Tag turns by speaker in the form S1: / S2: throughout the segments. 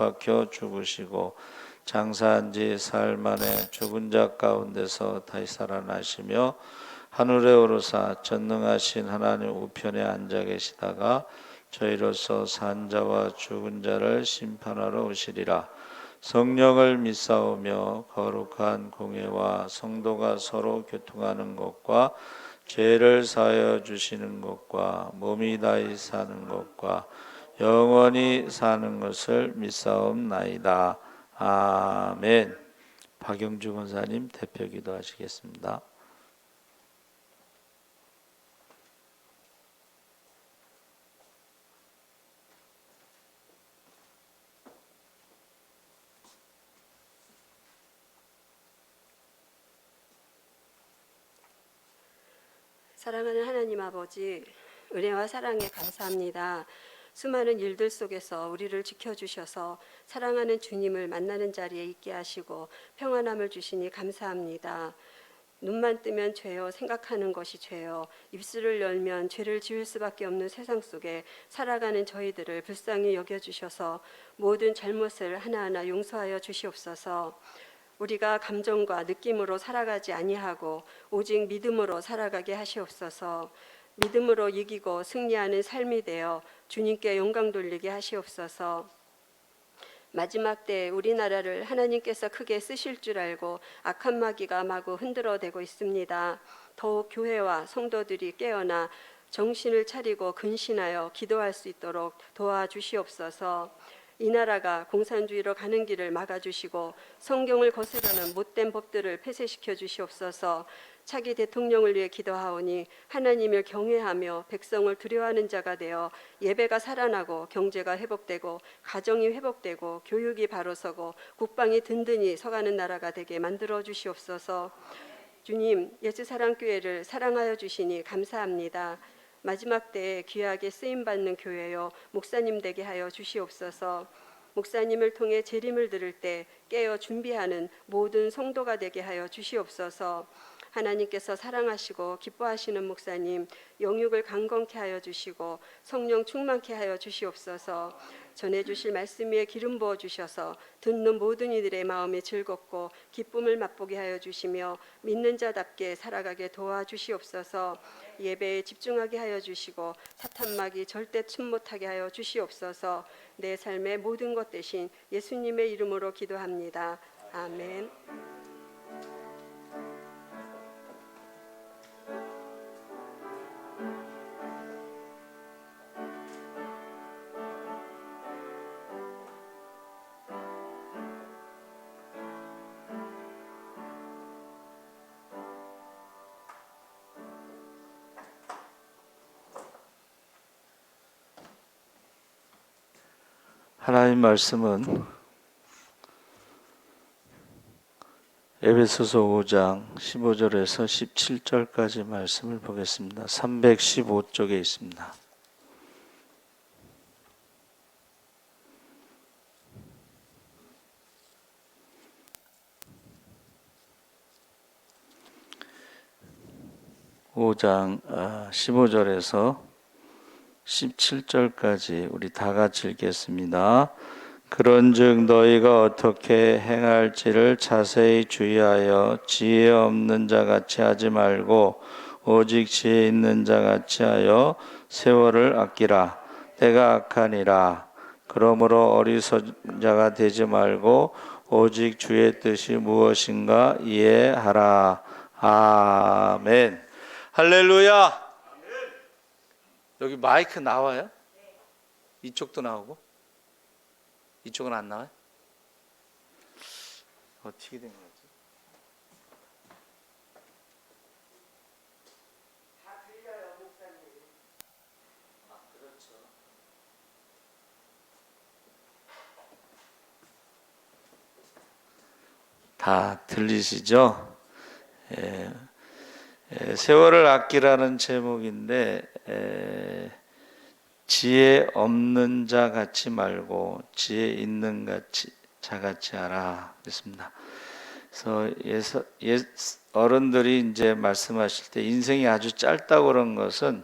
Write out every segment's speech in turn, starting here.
S1: 박혀 죽으시고 장사한 지 사흘 만에 죽은 자 가운데서 다시 살아나시며 하늘에 오르사 전능하신 하나님 우편에 앉아 계시다가 저희로서 산 자와 죽은 자를 심판하러 오시리라. 성령을 믿사오며 거룩한 공회와 성도가 서로 교통하는 것과 죄를 사하여 주시는 것과 몸이 다시 사는 것과 영원히 사는 것을 믿사옵나이다. 아멘. 박영주 권사님 대표 기도하시겠습니다.
S2: 사랑하는 하나님 아버지, 은혜와 사랑에 감사합니다. 수많은 일들 속에서 우리를 지켜주셔서 사랑하는 주님을 만나는 자리에 있게 하시고 평안함을 주시니 감사합니다. 눈만 뜨면 죄요, 생각하는 것이 죄요, 입술을 열면 죄를 지을 수밖에 없는 세상 속에 살아가는 저희들을 불쌍히 여겨주셔서 모든 잘못을 하나하나 용서하여 주시옵소서. 우리가 감정과 느낌으로 살아가지 아니하고 오직 믿음으로 살아가게 하시옵소서. 믿음으로 이기고 승리하는 삶이 되어 주님께 영광 돌리게 하시옵소서. 마지막 때 우리나라를 하나님께서 크게 쓰실 줄 알고 악한 마귀가 마구 흔들어대고 있습니다. 더욱 교회와 성도들이 깨어나 정신을 차리고 근신하여 기도할 수 있도록 도와주시옵소서. 이 나라가 공산주의로 가는 길을 막아주시고 성경을 거스르는 못된 법들을 폐쇄시켜 주시옵소서. 차기 대통령을 위해 기도하오니 하나님을 경외하며 백성을 두려워하는 자가 되어 예배가 살아나고 경제가 회복되고 가정이 회복되고 교육이 바로 서고 국방이 든든히 서가는 나라가 되게 만들어 주시옵소서. 주님, 예수사랑교회를 사랑하여 주시니 감사합니다. 마지막 때에 귀하게 쓰임받는 교회요 목사님 되게 하여 주시옵소서. 목사님을 통해 재림을 들을 때 깨어 준비하는 모든 성도가 되게 하여 주시옵소서. 하나님께서 사랑하시고 기뻐하시는 목사님 영육을 강건케 하여 주시고 성령 충만케 하여 주시옵소서. 전해주실 말씀 위에 기름 부어 주셔서 듣는 모든 이들의 마음이 즐겁고 기쁨을 맛보게 하여 주시며 믿는 자답게 살아가게 도와주시옵소서. 예배에 집중하게 하여 주시고 사탄막이 절대 침 못하게 하여 주시옵소서. 내 삶의 모든 것 대신 예수님의 이름으로 기도합니다. 아멘.
S1: 하나님 말씀은 에베소서 5장 15절에서 17절까지 말씀을 보겠습니다. 315쪽에 있습니다. (5장 15절에서) 17절까지 우리 다 같이 읽겠습니다. 그런즉 너희가 어떻게 행할지를 자세히 주의하여 지혜 없는 자 같이 하지 말고 오직 지혜 있는 자 같이 하여 세월을 아끼라. 때가 악하니라. 그러므로 어리석은 자가 되지 말고 오직 주의 뜻이 무엇인가 이해하라. 아멘. 할렐루야. 여기 마이크 나와요? 이쪽도 나오고? 이쪽은 안 나와요? 어떻게 된 거지?
S2: 다 들려요, 목사님.
S1: 아, 그렇죠. 다 들리시죠? 세월을 아끼라는 제목인데 지혜 없는 자 같이 말고 지혜 있는 자 같이 하라 그랬습니다. 그래서 어른들이 이제 말씀하실 때 인생이 아주 짧다고 그런 것은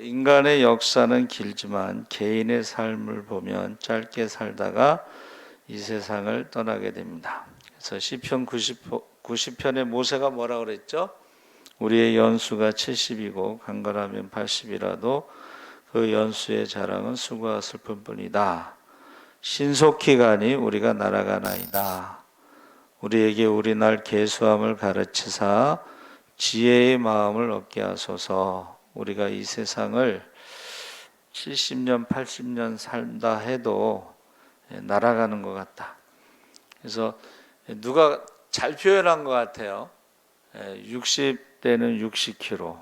S1: 인간의 역사는 길지만 개인의 삶을 보면 짧게 살다가 이 세상을 떠나게 됩니다. 그래서 시편 90편에 모세가 뭐라 그랬죠? 우리의 연수가 70이고 강건하면 80이라도 그 연수의 자랑은 수고와 슬픔뿐이다. 신속히 가니 우리가 날아가나이다. 우리에게 우리날 계수함을 가르치사 지혜의 마음을 얻게 하소서. 우리가 이 세상을 70년, 80년 살다 해도 날아가는 것 같다. 그래서 누가 잘 표현한 것 같아요. 60대는 60km,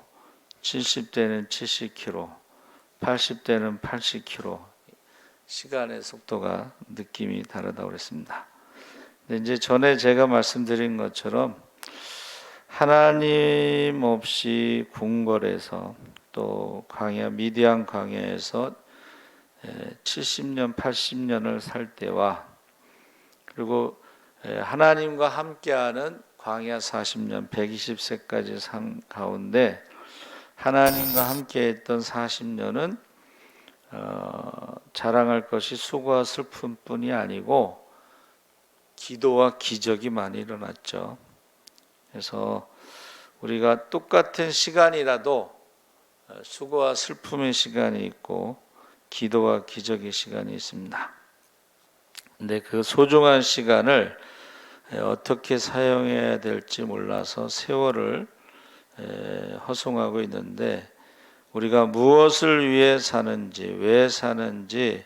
S1: 70대는 70km, 80대는 80km. 시간의 속도가 느낌이 다르다고 그랬습니다. 근데 이제 전에 제가 말씀드린 것처럼 하나님 없이 궁궐에서 또 광야 미디안 광야에서 70년, 80년을 살 때와 그리고 하나님과 함께하는 광야 40년, 120세까지 산 가운데 하나님과 함께했던 40년은 자랑할 것이 수고와 슬픔뿐이 아니고 기도와 기적이 많이 일어났죠. 그래서 우리가 똑같은 시간이라도 수고와 슬픔의 시간이 있고 기도와 기적의 시간이 있습니다. 근데 그 소중한 시간을 어떻게 사용해야 될지 몰라서 세월을 허송하고 있는데 우리가 무엇을 위해 사는지 왜 사는지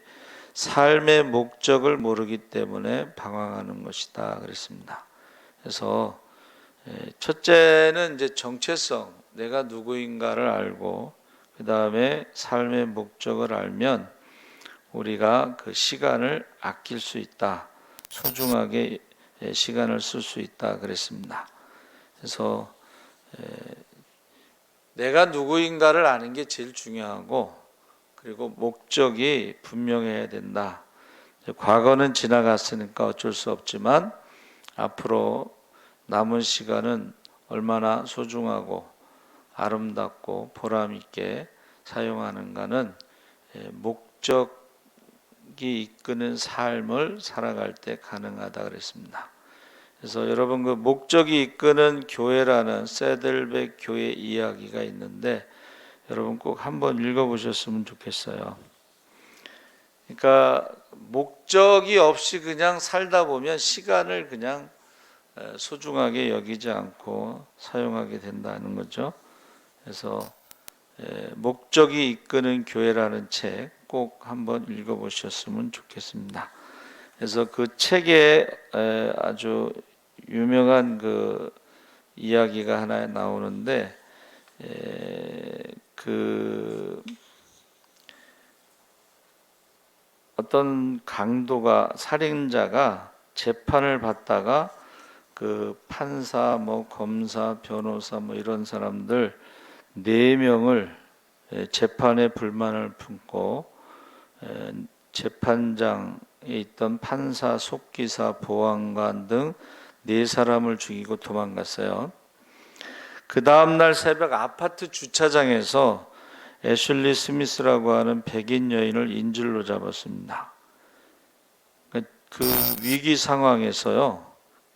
S1: 삶의 목적을 모르기 때문에 방황하는 것이다 그랬습니다. 그래서 첫째는 이제 정체성, 내가 누구인가를 알고 그 다음에 삶의 목적을 알면 우리가 그 시간을 아낄 수 있다, 소중하게 시간을 쓸 수 있다 그랬습니다. 그래서 내가 누구인가를 아는 게 제일 중요하고 그리고 목적이 분명해야 된다. 과거는 지나갔으니까 어쩔 수 없지만 앞으로 남은 시간은 얼마나 소중하고 아름답고 보람 있게 사용하는가는 목적이 이끄는 삶을 살아갈 때 가능하다 그랬습니다. 그래서 여러분 그 목적이 이끄는 교회라는 세들백 교회 이야기가 있는데 여러분 꼭 한번 읽어보셨으면 좋겠어요. 그러니까 목적이 없이 그냥 살다 보면 시간을 그냥 소중하게 여기지 않고 사용하게 된다는 거죠. 그래서 목적이 이끄는 교회라는 책 꼭 한번 읽어보셨으면 좋겠습니다. 그래서 그 책에 아주 유명한 그 이야기가 하나 나오는데 그 어떤 강도가 살인자가 재판을 받다가 그 판사, 뭐 검사, 변호사 뭐 이런 사람들 4명을 재판에 불만을 품고 재판장에 있던 판사, 속기사, 보안관 등 4사람을 죽이고 도망갔어요. 그 다음날 새벽 아파트 주차장에서 애슐리 스미스라고 하는 백인 여인을 인질로 잡았습니다. 그 위기 상황에서요,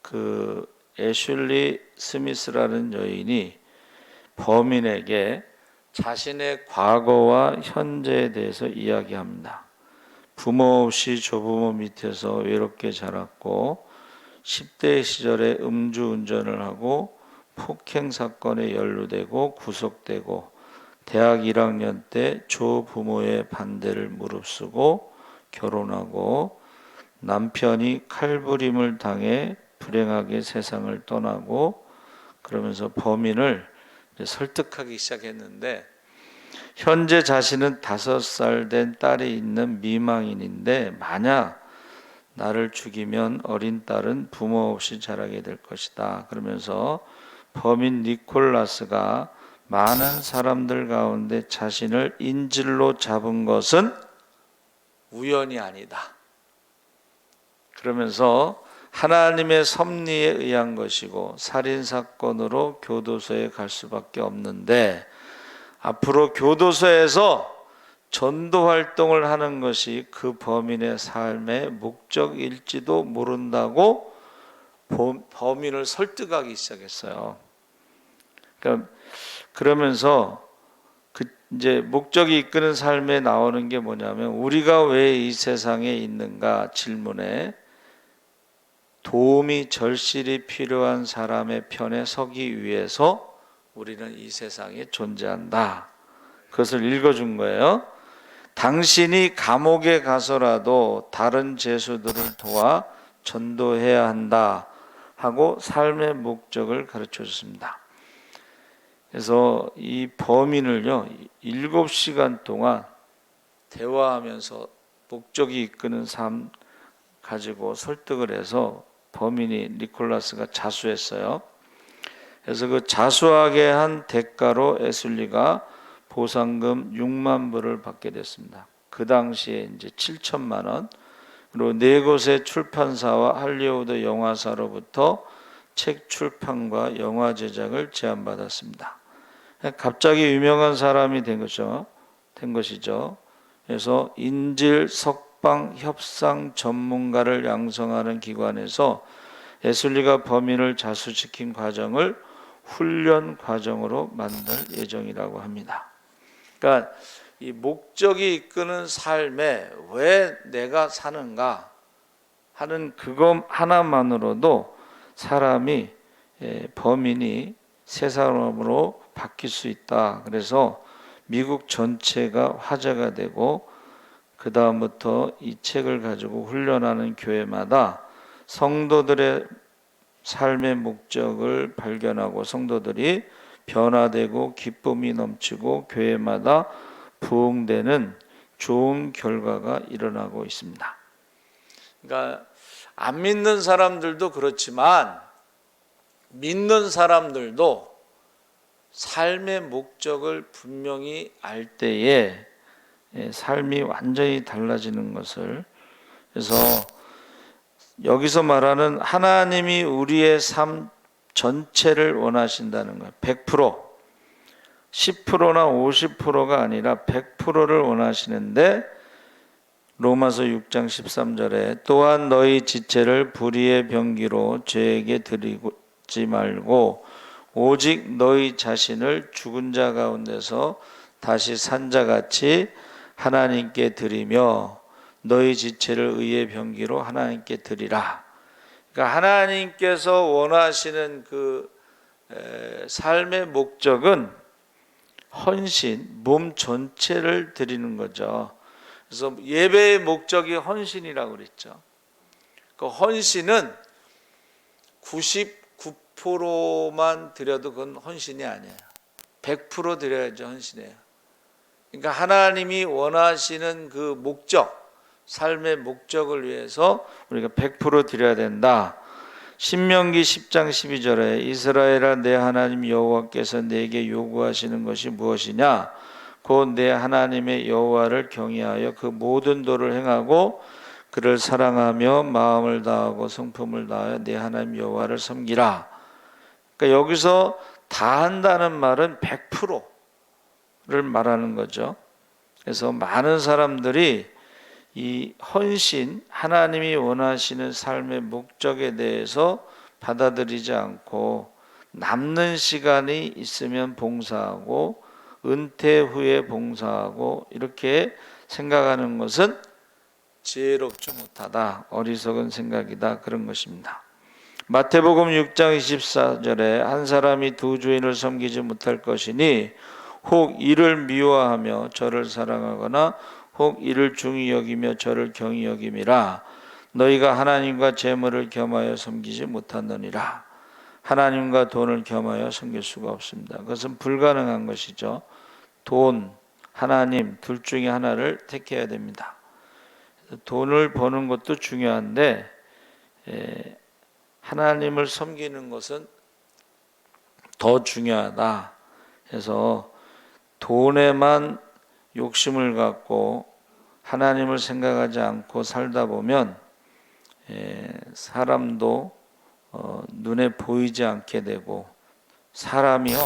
S1: 그 애슐리 스미스라는 여인이 범인에게 자신의 과거와 현재에 대해서 이야기합니다. 부모 없이 조부모 밑에서 외롭게 자랐고 10대 시절에 음주운전을 하고 폭행 사건에 연루되고 구속되고 대학 1학년 때 조부모의 반대를 무릅쓰고 결혼하고 남편이 칼부림을 당해 불행하게 세상을 떠나고 그러면서 범인을 설득하기 시작했는데 현재 자신은 5살 된 딸이 있는 미망인인데 만약 나를 죽이면 어린 딸은 부모 없이 자라게 될 것이다. 그러면서 범인 니콜라스가 많은 사람들 가운데 자신을 인질로 잡은 것은 우연이 아니다. 그러면서 하나님의 섭리에 의한 것이고 살인사건으로 교도소에 갈 수밖에 없는데 앞으로 교도소에서 전도 활동을 하는 것이 그 범인의 삶의 목적일지도 모른다고 범인을 설득하기 시작했어요. 그러면서 이제 목적이 이끄는 삶에 나오는 게 뭐냐면, 우리가 왜 이 세상에 있는가 질문에 도움이 절실히 필요한 사람의 편에 서기 위해서 우리는 이 세상에 존재한다. 그것을 읽어준 거예요. 당신이 감옥에 가서라도 다른 죄수들을 도와 전도해야 한다 하고 삶의 목적을 가르쳐 줬습니다. 그래서 이 범인을요 7시간 동안 대화하면서 목적이 이끄는 삶 가지고 설득을 해서 범인이 니콜라스가 자수했어요. 그래서 그 자수하게 한 대가로 에슬리가 보상금 6만 불을 받게 됐습니다. 그 당시에 이제 7천만 원. 그리고 네 곳의 출판사와 할리우드 영화사로부터 책 출판과 영화 제작을 제안받았습니다. 갑자기 유명한 사람이 된 것이죠. 그래서 인질 석방 협상 전문가를 양성하는 기관에서 에슬리가 범인을 자수시킨 과정을 훈련 과정으로 만들 예정이라고 합니다. 그러니까 이 목적이 이끄는 삶에 왜 내가 사는가 하는 그것 하나만으로도 사람이 범인이 새 사람으로 바뀔 수 있다. 그래서 미국 전체가 화제가 되고 그 다음부터 이 책을 가지고 훈련하는 교회마다 성도들의 삶의 목적을 발견하고 성도들이 변화되고 기쁨이 넘치고 교회마다 부흥되는 좋은 결과가 일어나고 있습니다. 그러니까 안 믿는 사람들도 그렇지만 믿는 사람들도 삶의 목적을 분명히 알 때에 삶이 완전히 달라지는 것을, 그래서 여기서 말하는 하나님이 우리의 삶 전체를 원하신다는 거예요. 100%, 10%나 50%가 아니라 100%를 원하시는데, 로마서 6장 13절에 또한 너희 지체를 불의의 병기로 죄에게 드리지 말고 오직 너희 자신을 죽은 자 가운데서 다시 산 자같이 하나님께 드리며 너희 지체를 의의 병기로 하나님께 드리라. 그러니까 하나님께서 원하시는 그 삶의 목적은 헌신, 몸 전체를 드리는 거죠. 그래서 예배의 목적이 헌신이라고 그랬죠. 그 헌신은 99%만 드려도 그건 헌신이 아니에요. 100% 드려야죠, 헌신이에요. 그러니까 하나님이 원하시는 그 목적, 삶의 목적을 위해서 우리가 100% 드려야 된다. 신명기 10장 12절에 이스라엘아 내 하나님 여호와께서 내게 요구하시는 것이 무엇이냐? 곧 내 하나님의 여호와를 경외하여 그 모든 도를 행하고 그를 사랑하며 마음을 다하고 성품을 다하여 내 하나님 여호와를 섬기라. 그러니까 여기서 다 한다는 말은 100%를 말하는 거죠. 그래서 많은 사람들이 이 헌신, 하나님이 원하시는 삶의 목적에 대해서 받아들이지 않고 남는 시간이 있으면 봉사하고 은퇴 후에 봉사하고 이렇게 생각하는 것은 지혜롭지 못하다, 어리석은 생각이다, 그런 것입니다. 마태복음 6장 24절에 한 사람이 두 주인을 섬기지 못할 것이니 혹 이를 미워하며 저를 사랑하거나 혹 이를 중히 여기며 저를 경히 여김이라. 너희가 하나님과 재물을 겸하여 섬기지 못하느니라. 하나님과 돈을 겸하여 섬길 수가 없습니다. 그것은 불가능한 것이죠. 돈, 하나님 둘 중에 하나를 택해야 됩니다. 돈을 버는 것도 중요한데 하나님을 섬기는 것은 더 중요하다. 그래서 돈에만 욕심을 갖고 하나님을 생각하지 않고 살다 보면 사람도 눈에 보이지 않게 되고 사람이요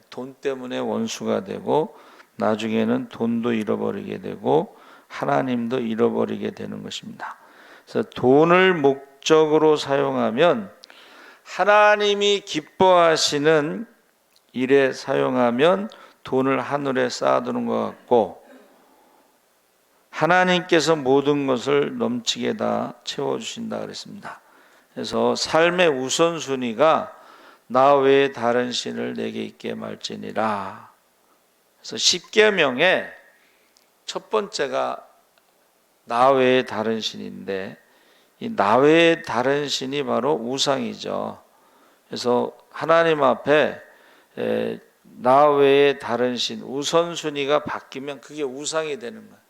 S1: 돈 때문에 원수가 되고 나중에는 돈도 잃어버리게 되고 하나님도 잃어버리게 되는 것입니다. 그래서 돈을 목적으로 사용하면 하나님이 기뻐하시는 일에 사용하면 돈을 하늘에 쌓아두는 것 같고 하나님께서 모든 것을 넘치게 다 채워주신다 그랬습니다. 그래서 삶의 우선순위가 나 외에 다른 신을 내게 있게 말지니라. 그래서 십계명의 첫 번째가 나 외에 다른 신인데 이 나 외에 다른 신이 바로 우상이죠. 그래서 하나님 앞에 나 외에 다른 신 우선순위가 바뀌면 그게 우상이 되는 거예요.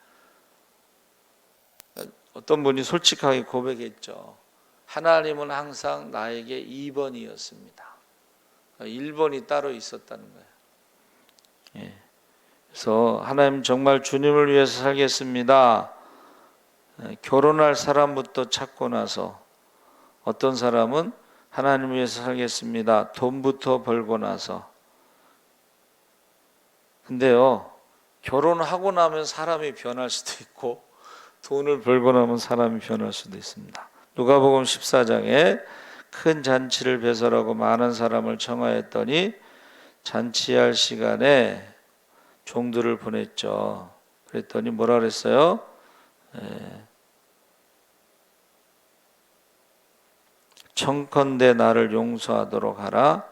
S1: 어떤 분이 솔직하게 고백했죠. 하나님은 항상 나에게 2번이었습니다. 1번이 따로 있었다는 거예요. 그래서 하나님 정말 주님을 위해서 살겠습니다. 결혼할 사람부터 찾고 나서 어떤 사람은 하나님을 위해서 살겠습니다. 돈부터 벌고 나서. 근데요, 결혼하고 나면 사람이 변할 수도 있고 돈을 벌고 나면 사람이 변할 수도 있습니다. 누가복음 14장에 큰 잔치를 배설하고 많은 사람을 청하였더니 잔치할 시간에 종들을 보냈죠. 그랬더니 뭐라 그랬어요? 청컨대 나를 용서하도록 하라.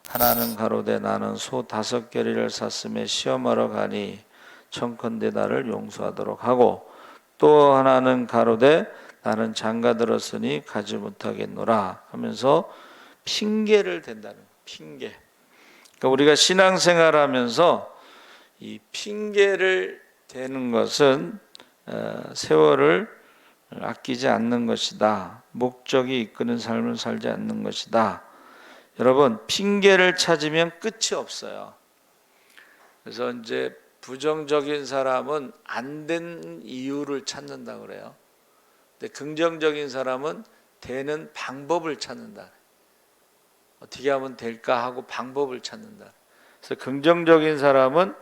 S1: 하나는 가로되 나는 소 5겨리를 샀음에 시험하러 가니 청컨대 나를 용서하도록 하고 또 하나는 가로되 나는 장가 들었으니 가지 못하겠노라 하면서 핑계를 댄다는 거예요. 핑계. 그러니까 우리가 신앙생활하면서 이 핑계를 대는 것은 세월을 아끼지 않는 것이다. 목적이 이끄는 삶을 살지 않는 것이다. 여러분, 핑계를 찾으면 끝이 없어요. 그래서 이제 부정적인 사람은 안 된 이유를 찾는다 그래요. 근데 긍정적인 사람은 되는 방법을 찾는다. 어떻게 하면 될까 하고 방법을 찾는다. 그래서 긍정적인 사람은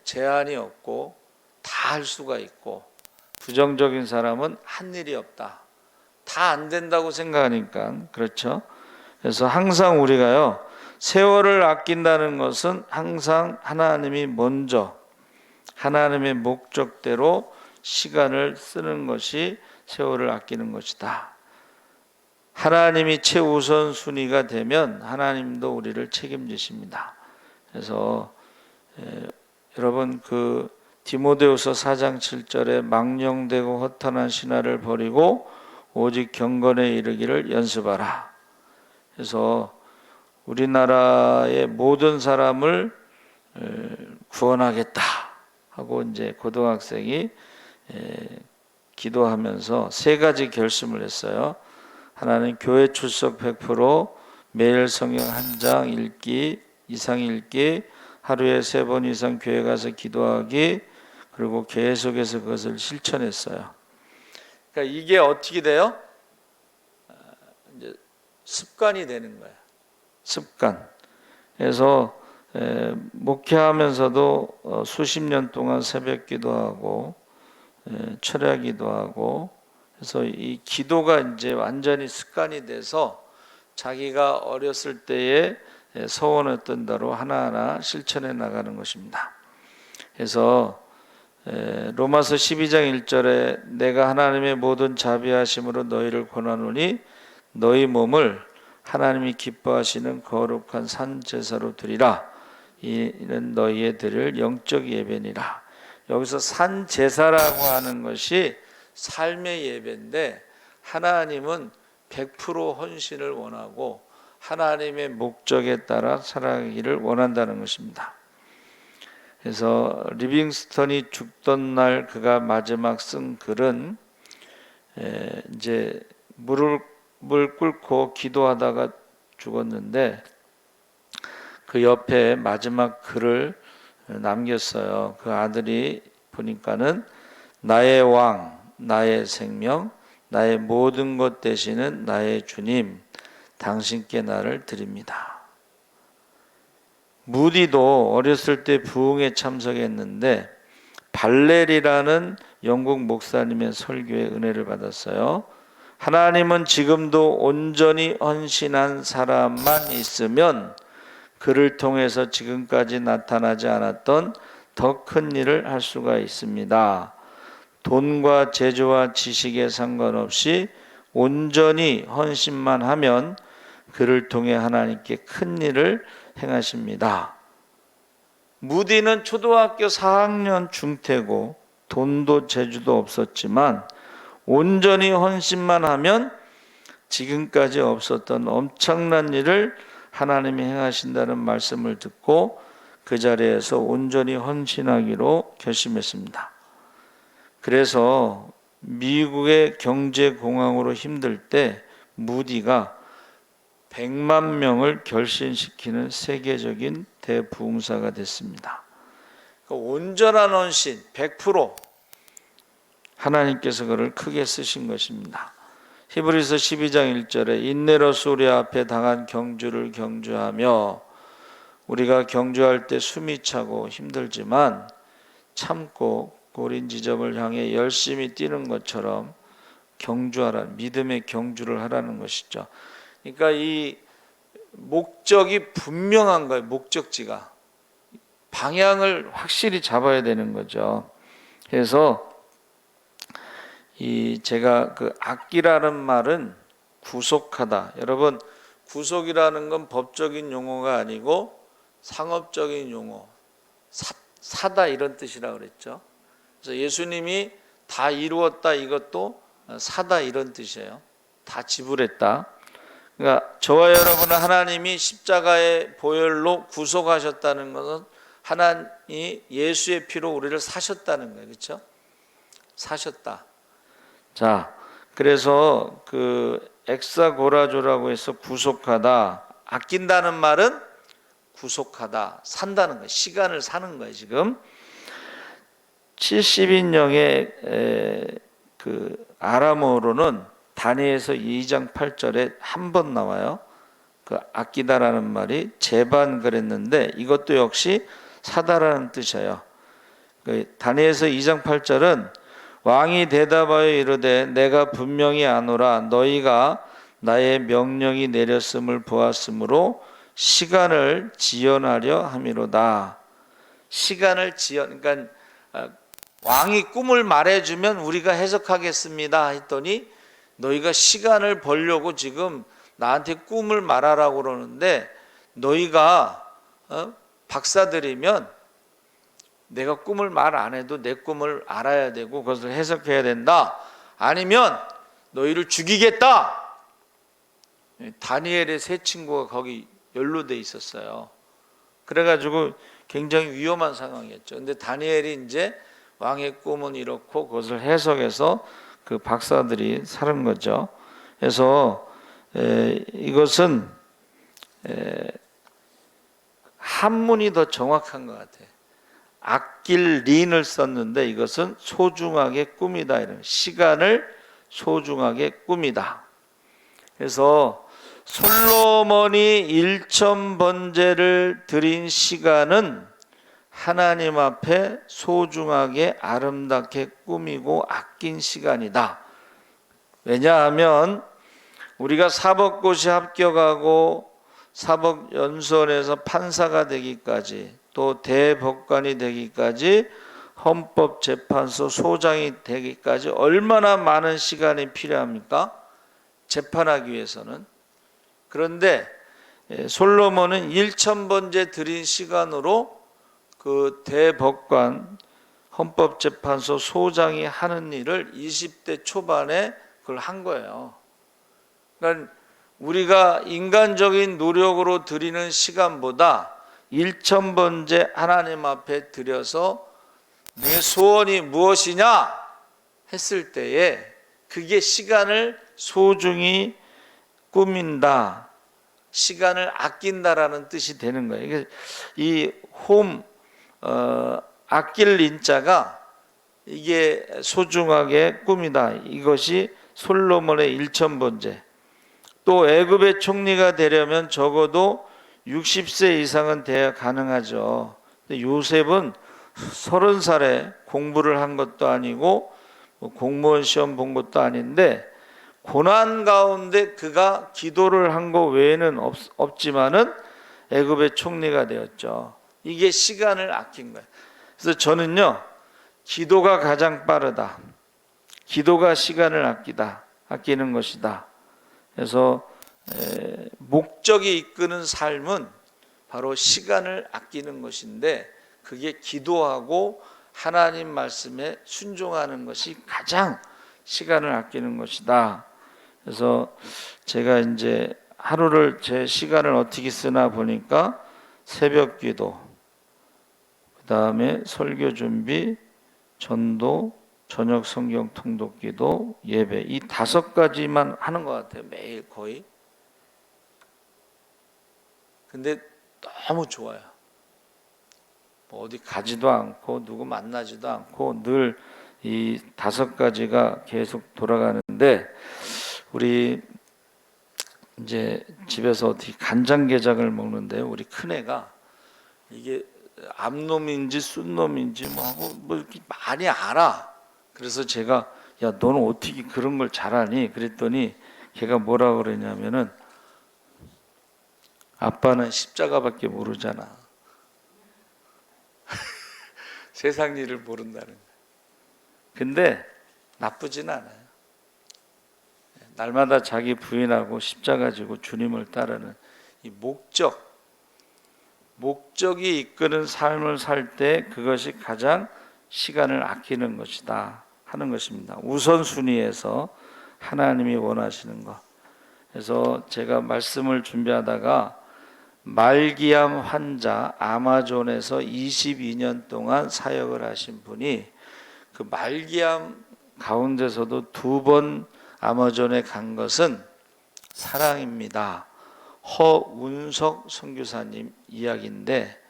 S1: 제한이 없고 다 할 수가 있고 부정적인 사람은 한 일이 없다. 다 안 된다고 생각하니까 그렇죠. 그래서 항상 우리가요 세월을 아낀다는 것은 항상 하나님이 먼저 하나님의 목적대로 시간을 쓰는 것이 세월을 아끼는 것이다. 하나님이 최우선순위가 되면 하나님도 우리를 책임지십니다. 그래서 여러분 그 디모데후서 4장 7절에 망령되고 허탄한 신화를 버리고 오직 경건에 이르기를 연습하라. 그래서 우리나라의 모든 사람을 구원하겠다 하고 이제 고등학생이 기도하면서 3가지 결심을 했어요. 하나는 교회 출석 100%, 매일 성경 1장 읽기 이상 읽기, 하루에 3번 이상 교회 가서 기도하기, 그리고 계속해서 그것을 실천했어요. 그러니까 이게 어떻게 돼요? 이제 습관이 되는 거예요. 습관. 그래서 목회하면서도 수십 년 동안 새벽 기도하고 철야 기도하고 그래서 이 기도가 이제 완전히 습관이 돼서 자기가 어렸을 때에 서원했던 대로 하나하나 실천해 나가는 것입니다. 그래서 로마서 12장 1절에 내가 하나님의 모든 자비하심으로 너희를 권하노니 너희 몸을 하나님이 기뻐하시는 거룩한 산 제사로 드리라. 이는 너희의 드릴 영적 예배니라. 여기서 산 제사라고 하는 것이 삶의 예배인데 하나님은 100% 헌신을 원하고 하나님의 목적에 따라 살아가기를 원한다는 것입니다. 그래서 리빙스턴이 죽던 날 그가 마지막 쓴 글은 이제 물을 끓고 기도하다가 죽었는데 그 옆에 마지막 글을 남겼어요. 그 아들이 보니까는 나의 왕, 나의 생명, 나의 모든 것 되시는 나의 주님, 당신께 나를 드립니다. 무디도 어렸을 때 부흥에 참석했는데 발렐이라는 영국 목사님의 설교에 은혜를 받았어요. 하나님은 지금도 온전히 헌신한 사람만 있으면 그를 통해서 지금까지 나타나지 않았던 더 큰 일을 할 수가 있습니다. 돈과 재주와 지식에 상관없이 온전히 헌신만 하면 그를 통해 하나님께 큰 일을 행하십니다. 무디는 초등학교 4학년 중퇴고 돈도 재주도 없었지만 온전히 헌신만 하면 지금까지 없었던 엄청난 일을 하나님이 행하신다는 말씀을 듣고 그 자리에서 온전히 헌신하기로 결심했습니다. 그래서 미국의 경제공황으로 힘들 때 무디가 100만 명을 결신시키는 세계적인 대부흥사가 됐습니다. 온전한 헌신 100% 하나님께서 그를 크게 쓰신 것입니다. 히브리서 12장 1절에 인내로서 우리 앞에 당한 경주를 경주하며, 우리가 경주할 때 숨이 차고 힘들지만 참고 고린 지점을 향해 열심히 뛰는 것처럼 경주하라, 믿음의 경주를 하라는 것이죠. 그러니까 이 목적이 분명한 거예요. 목적지가 방향을 확실히 잡아야 되는 거죠. 그래서 제가 그 악기라는 말은 구속하다. 여러분, 구속이라는 건 법적인 용어가 아니고 상업적인 용어, 사다 이런 뜻이라고 그랬죠. 그래서 예수님이 다 이루었다, 이것도 사다 이런 뜻이에요. 다 지불했다. 그러니까 저와 여러분은 하나님이 십자가의 보혈로 구속하셨다는 것은 하나님이 예수의 피로 우리를 사셨다는 거예요. 그렇죠? 사셨다. 자, 그래서 그 엑사고라조라고 해서 구속하다, 아낀다는 말은 구속하다, 산다는 거예요. 시간을 사는 거예요. 지금 70인령의 그 아람어로는 다니엘서 2장 8절에 한 번 나와요. 그 아끼다라는 말이 재반 그랬는데 이것도 역시 사다라는 뜻이에요. 그 다니엘서 2장 8절은 왕이 대답하여 이르되 내가 분명히 아노라 너희가 나의 명령이 내렸음을 보았으므로 시간을 지연하려 함이로다. 시간을 그러니까 왕이 꿈을 말해주면 우리가 해석하겠습니다 했더니 너희가 시간을 벌려고 지금 나한테 꿈을 말하라고 그러는데 너희가 박사들이면 내가 꿈을 말 안 해도 내 꿈을 알아야 되고 그것을 해석해야 된다. 아니면 너희를 죽이겠다. 다니엘의 세 친구가 거기 연루돼 있었어요. 그래가지고 굉장히 위험한 상황이었죠. 근데 다니엘이 이제 왕의 꿈은 이렇고 그것을 해석해서 그 박사들이 사는 거죠. 그래서 이것은 한문이 더 정확한 것 같아요. 아낄 린을 썼는데 이것은 소중하게 꾸미다, 이런 시간을 소중하게 꾸미다. 그래서 솔로몬이 1000번제를 드린 시간은 하나님 앞에 소중하게 아름답게 꾸미고 아낀 시간이다. 왜냐하면 우리가 사법고시 합격하고 사법연수원에서 판사가 되기까지 또 대법관이 되기까지 헌법재판소 소장이 되기까지 얼마나 많은 시간이 필요합니까? 재판하기 위해서는. 그런데 솔로몬은 1000번제 드린 시간으로 그 대법관 헌법재판소 소장이 하는 일을 20대 초반에 그걸 한 거예요. 그러니까 우리가 인간적인 노력으로 드리는 시간보다 1000번제 하나님 앞에 드려서 내 소원이 무엇이냐 했을 때에 그게 시간을 소중히 꾸민다, 시간을 아낀다라는 뜻이 되는 거예요. 이 아낄 린자가 이게 소중하게 꾸미다, 이것이 솔로몬의 1000번제. 또 애굽의 총리가 되려면 적어도 60세 이상은 돼야 가능하죠. 근데 요셉은 30살에 공부를 한 것도 아니고 공무원 시험 본 것도 아닌데 고난 가운데 그가 기도를 한 거 외에는 없지만은 애굽의 총리가 되었죠. 이게 시간을 아낀 거예요. 그래서 저는요, 기도가 가장 빠르다. 기도가 시간을 아끼는 것이다. 그래서 목적이 이끄는 삶은 바로 시간을 아끼는 것인데, 그게 기도하고 하나님 말씀에 순종하는 것이 가장 시간을 아끼는 것이다. 그래서 제가 이제 하루를 제 시간을 어떻게 쓰나 보니까 새벽 기도, 그 다음에 설교 준비, 전도, 저녁 성경 통독 기도, 예배, 이 5가지만 하는 것 같아요. 매일 거의. 근데 너무 좋아요. 뭐 어디 가지도 않고 누구 만나지도 않고 늘 이 5가지가 계속 돌아가는데, 우리 이제 집에서 어떻게 간장게장을 먹는데 우리 큰애가 이게 암놈인지 순놈인지 뭐 이렇게 많이 알아. 그래서 제가 야, 너는 어떻게 그런 걸 잘하니? 그랬더니 걔가 뭐라 그러냐면은 아빠는 십자가밖에 모르잖아. 세상 일을 모른다는 거야. 근데 나쁘진 않아요. 날마다 자기 부인하고 십자가 지고 주님을 따르는 이 목적이 이끄는 삶을 살 때 그것이 가장 시간을 아끼는 것이다 하는 것입니다. 우선순위에서 하나님이 원하시는 것. 그래서 제가 말씀을 준비하다가 말기암 환자, 아마존에서 22년 동안 사역을 하신 분이 그 말기암 가운데서도 2번 아마존에 간 것은 사랑입니다. 허운석 선교사님 이야기인데,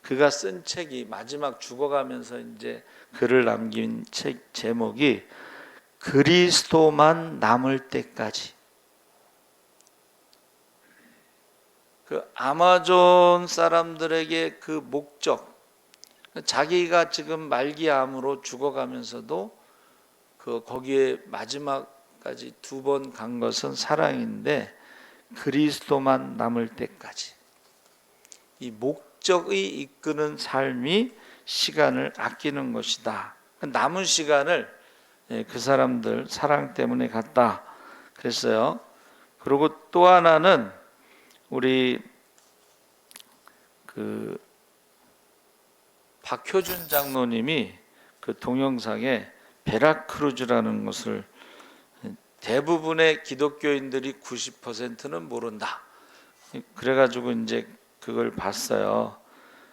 S1: 그가 쓴 책이 마지막 죽어가면서 이제 글을 남긴 책 제목이 그리스도만 남을 때까지. 그 아마존 사람들에게 그 목적, 자기가 지금 말기암으로 죽어가면서도 거기에 마지막까지 2번 간 것은 사랑인데, 그리스도만 남을 때까지. 이 목적이 이끄는 삶이 시간을 아끼는 것이다. 남은 시간을 그 사람들 사랑 때문에 갔다 그랬어요. 그리고 또 하나는 우리 그 박효준 장로님이 그 동영상에 베라크루즈라는 것을, 대부분의 기독교인들이 90%는 모른다. 그래가지고 이제 그걸 봤어요.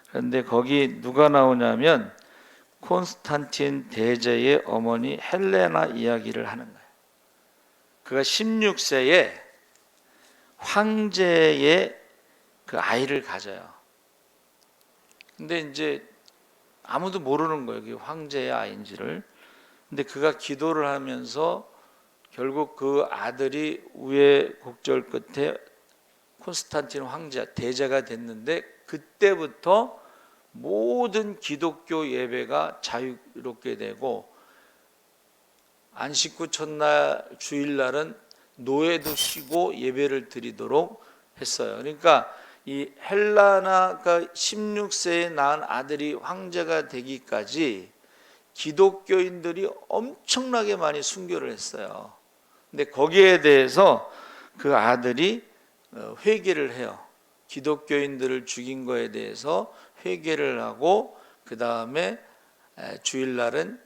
S1: 그런데 거기 누가 나오냐면 콘스탄틴 대제의 어머니 헬레나 이야기를 하는 거예요. 그가 16세에 황제의 그 아이를 가져요. 근데 이제 아무도 모르는 거예요, 그게 황제의 아이인지를. 근데 그가 기도를 하면서 결국 그 아들이 우여곡절 끝에 콘스탄틴 황제, 대제가 됐는데, 그때부터 모든 기독교 예배가 자유롭게 되고, 안식구 첫날 주일날은 노예도 쉬고 예배를 드리도록 했어요. 그러니까 이 헬라나가 16세에 낳은 아들이 황제가 되기까지 기독교인들이 엄청나게 많이 순교를 했어요. 근데 거기에 대해서 그 아들이 회개를 해요. 기독교인들을 죽인 거에 대해서 회개를 하고, 그 다음에 주일날은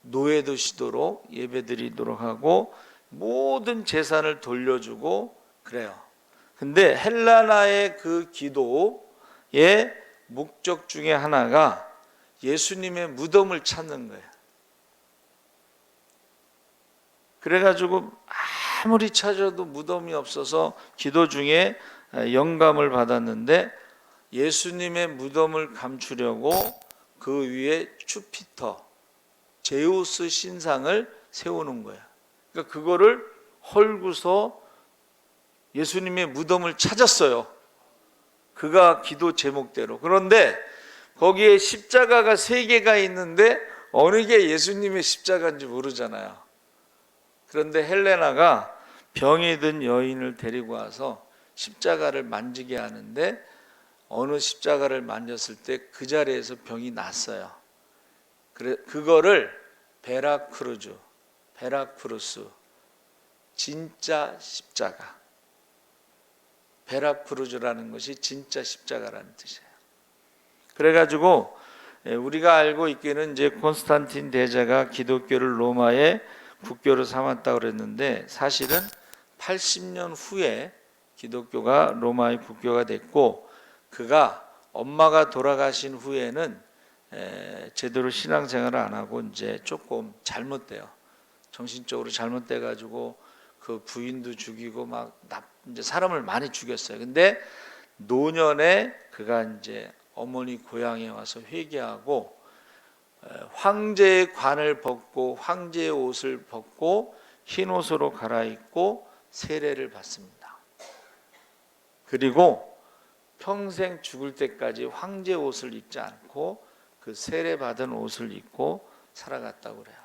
S1: 노예도 쉬도록 예배드리도록 하고 모든 재산을 돌려주고 그래요. 근데 헬라나의 그 기도의 목적 중에 하나가 예수님의 무덤을 찾는 거예요. 그래가지고 아무리 찾아도 무덤이 없어서 기도 중에 영감을 받았는데, 예수님의 무덤을 감추려고 그 위에 주피터, 제우스 신상을 세우는 거야. 그러니까 그거를 헐고서 예수님의 무덤을 찾았어요. 그가 기도 제목대로. 그런데 거기에 십자가가 3개가 있는데 어느 게 예수님의 십자가인지 모르잖아요. 그런데 헬레나가 병이 든 여인을 데리고 와서 십자가를 만지게 하는데 어느 십자가를 만졌을 때 그 자리에서 병이 났어요. 그거를 베라크루스, 진짜 십자가. 베라크루즈라는 것이 진짜 십자가라는 뜻이에요. 그래가지고 우리가 알고 있기는 이제 콘스탄틴 대제가 기독교를 로마의 국교로 삼았다고 그랬는데 사실은 80년 후에 기독교가 로마의 국교가 됐고, 그가 엄마가 돌아가신 후에는 제대로 신앙생활을 안 하고 이제 조금 잘못돼요. 정신적으로 잘못돼 가지고 그 부인도 죽이고 막 이제 사람을 많이 죽였어요. 근데 노년에 그가 이제 어머니 고향에 와서 회개하고 황제의 관을 벗고 황제의 옷을 벗고 흰 옷으로 갈아입고 세례를 받습니다. 그리고 평생 죽을 때까지 황제 옷을 입지 않고 그 세례 받은 옷을 입고 살아갔다고 그래요.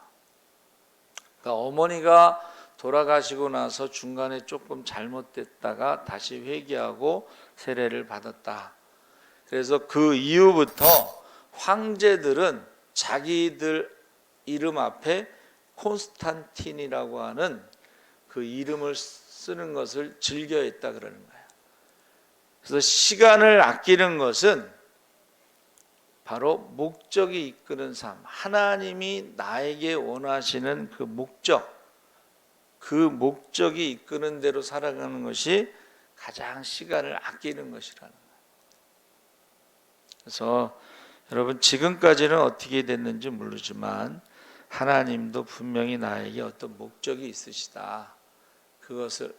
S1: 그러니까 어머니가 돌아가시고 나서 중간에 조금 잘못됐다가 다시 회개하고 세례를 받았다. 그래서 그 이후부터 황제들은 자기들 이름 앞에 콘스탄틴이라고 하는 그 이름을 쓰는 것을 즐겨했다 그러는 거예요. 그래서 시간을 아끼는 것은 바로 목적이 이끄는 삶, 하나님이 나에게 원하시는 그 목적, 그 목적이 이끄는 대로 살아가는 것이 가장 시간을 아끼는 것이라는 거예요. 그래서 여러분, 지금까지는 어떻게 됐는지 모르지만 하나님도 분명히 나에게 어떤 목적이 있으시다. 그것을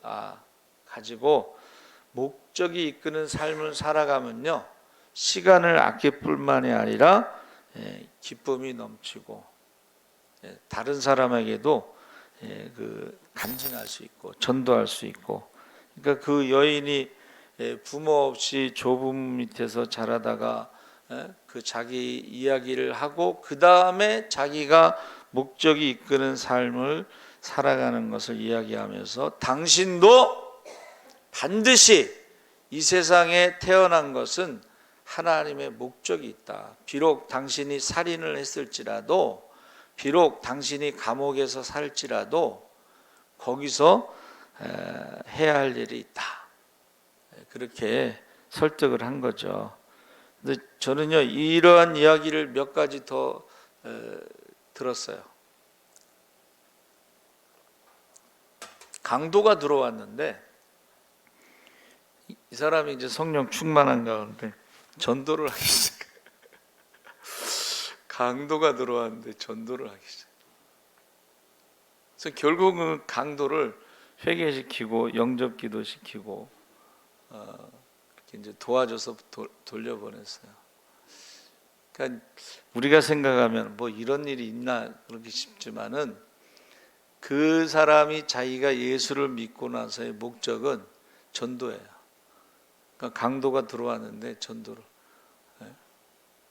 S1: 가지고 목적이 이끄는 삶을 살아가면요, 시간을 아낄 뿐만이 아니라 기쁨이 넘치고 다른 사람에게도 간증할 수 있고 전도할 수 있고. 그러니까 그 여인이 부모 없이 좁은 밑에서 자라다가 그 자기 이야기를 하고 그 다음에 자기가 목적이 이끄는 삶을 살아가는 것을 이야기하면서, 당신도 반드시 이 세상에 태어난 것은 하나님의 목적이 있다. 비록 당신이 살인을 했을지라도, 비록 당신이 감옥에서 살지라도 거기서 해야 할 일이 있다. 그렇게 설득을 한 거죠. 근데 저는요, 이러한 이야기를 몇 가지 더 들었어요. 강도가 들어왔는데 이 사람이 이제 성령 충만한 가운데 전도를 하기 시작해요. 강도가 들어왔는데 전도를 하기 시작해요. 그래서 결국은 강도를 회개시키고 영접기도 시키고 이렇게 이제 도와줘서 돌려보냈어요. 그러니까 우리가 생각하면 뭐 이런 일이 있나 그렇게 싶지만은, 그 사람이 자기가 예수를 믿고 나서의 목적은 전도예요. 그러니까 강도가 들어왔는데 전도를,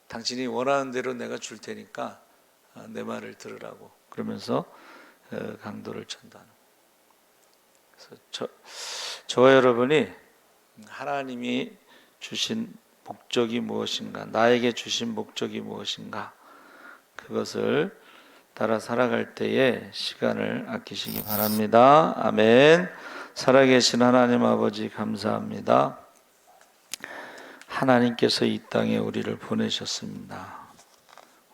S1: 당신이 원하는 대로 내가 줄 테니까 내 말을 들으라고 그러면서 강도를 전도하는 거예요. 그래서 저와 여러분이 하나님이 주신 목적이 무엇인가, 나에게 주신 목적이 무엇인가, 그것을 따라 살아갈 때에 시간을 아끼시기 바랍니다. 아멘. 살아계신 하나님 아버지, 감사합니다. 하나님께서 이 땅에 우리를 보내셨습니다.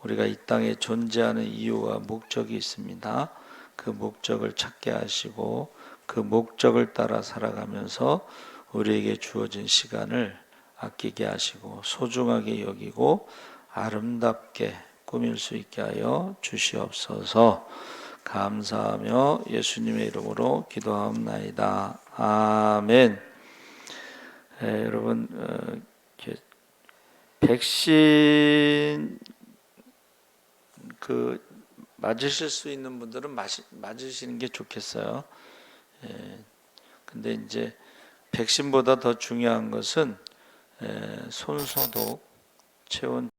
S1: 우리가 이 땅에 존재하는 이유와 목적이 있습니다. 그 목적을 찾게 하시고 그 목적을 따라 살아가면서 우리에게 주어진 시간을 아끼게 하시고 소중하게 여기고 아름답게 꾸밀 수 있게 하여 주시옵소서. 감사하며 예수님의 이름으로 기도하옵나이다. 아멘. 여러분, 백신 맞으실 수 있는 분들은 맞으시는 게 좋겠어요. 근데 이제 백신보다 더 중요한 것은 손소독, 체온